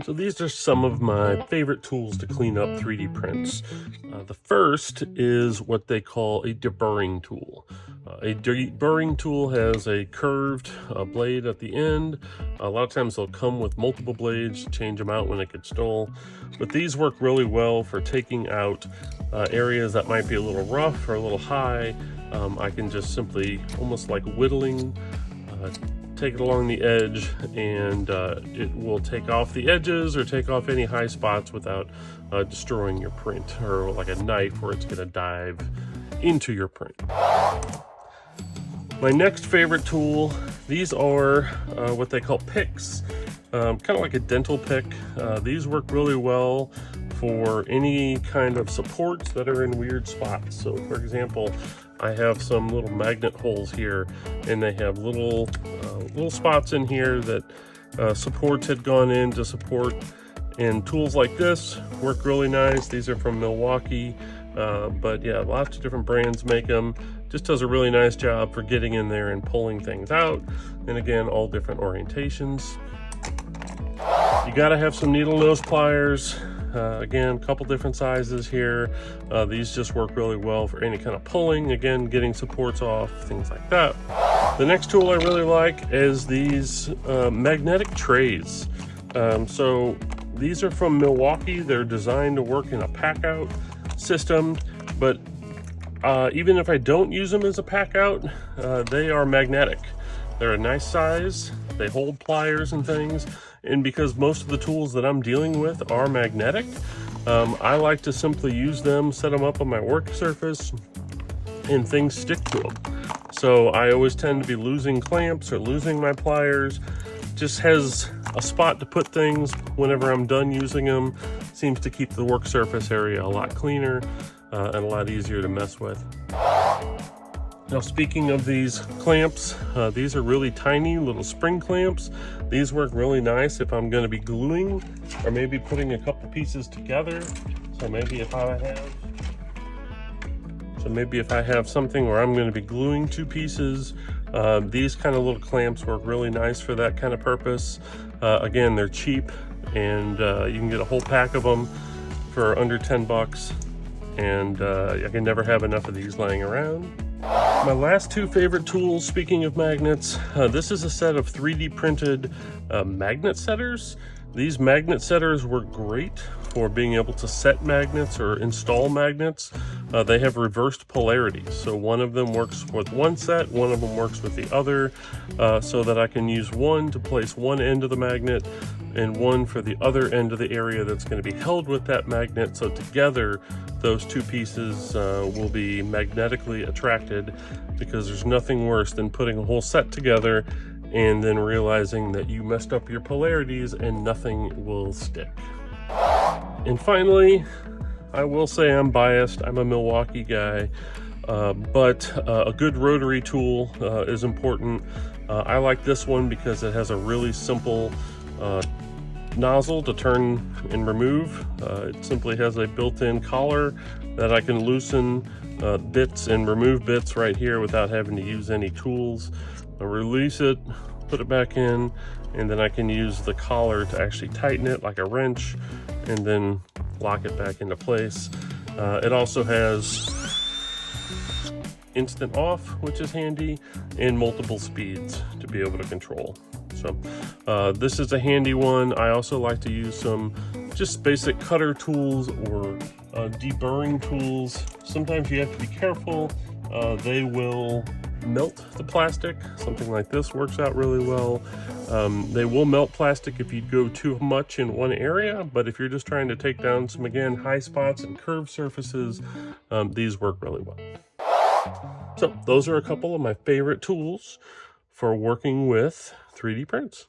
So these are some of my favorite tools to clean up 3D prints. The first is what they call a deburring tool. A deburring tool has a curved blade at the end. A lot of times they'll come with multiple blades to change them out when it gets dull. But these work really well for taking out areas that might be a little rough or a little high. I can just simply, almost like whittling, take it along the edge, and it will take off the edges or take off any high spots without destroying your print, or like a knife where it's going to dive into your print. My next favorite tool, these are what they call picks, kind of like a dental pick. These work really well for any kind of supports that are in weird spots. So for example, I have some little magnet holes here, and they have little spots in here that supports had gone in to support, and tools like this work really nice. These are from Milwaukee, but yeah, lots of different brands make them. Just does a really nice job for getting in there and pulling things out, and again, all different orientations. You got to have some needle nose pliers. Again, a couple different sizes here. These just work really well for any kind of pulling, again, getting supports off, things like that. The next tool I really like is these magnetic trays. So these are from Milwaukee. They're designed to work in a pack out system, but even if I don't use them as a pack out, they are magnetic. They're a nice size, they hold pliers and things, and because most of the tools that I'm dealing with are magnetic, I like to simply use them, set them up on my work surface, and things stick to them. So I always tend to be losing clamps or losing my pliers. Just has a spot to put things whenever I'm done using them. Seems to keep the work surface area a lot cleaner and a lot easier to mess with. Now, speaking of these clamps, these are really tiny little spring clamps. These work really nice if I'm going to be gluing or maybe putting a couple pieces together. So maybe if I have something where I'm going to be gluing two pieces, these kind of little clamps work really nice for that kind of purpose. Again, they're cheap, and you can get a whole pack of them for under 10 bucks. And I can never have enough of these laying around. My last two favorite tools, speaking of magnets, this is a set of 3D printed magnet setters. These magnet setters work great for being able to set magnets or install magnets. They have reversed polarity, so one of them works with one set, one of them works with the other, so that I can use one to place one end of the magnet and one for the other end of the area that's going to be held with that magnet. So together, those two pieces will be magnetically attracted, because there's nothing worse than putting a whole set together and then realizing that you messed up your polarities and nothing will stick. And finally, I will say I'm biased. I'm a Milwaukee guy, but a good rotary tool is important. I like this one because it has a really simple nozzle to turn and remove. It simply has a built-in collar that I can loosen bits and remove bits right here without having to use any tools. I release it, put it back in, and then I can use the collar to actually tighten it like a wrench and then lock it back into place. It also has instant off, which is handy, and multiple speeds to be able to control. So this is a handy one. I also like to use some just basic cutter tools or deburring tools. Sometimes you have to be careful. They will melt the plastic. Something like this works out really well. They will melt plastic if you go too much in one area, but if you're just trying to take down some, again, high spots and curved surfaces, these work really well. So those are a couple of my favorite tools for working with 3D prints.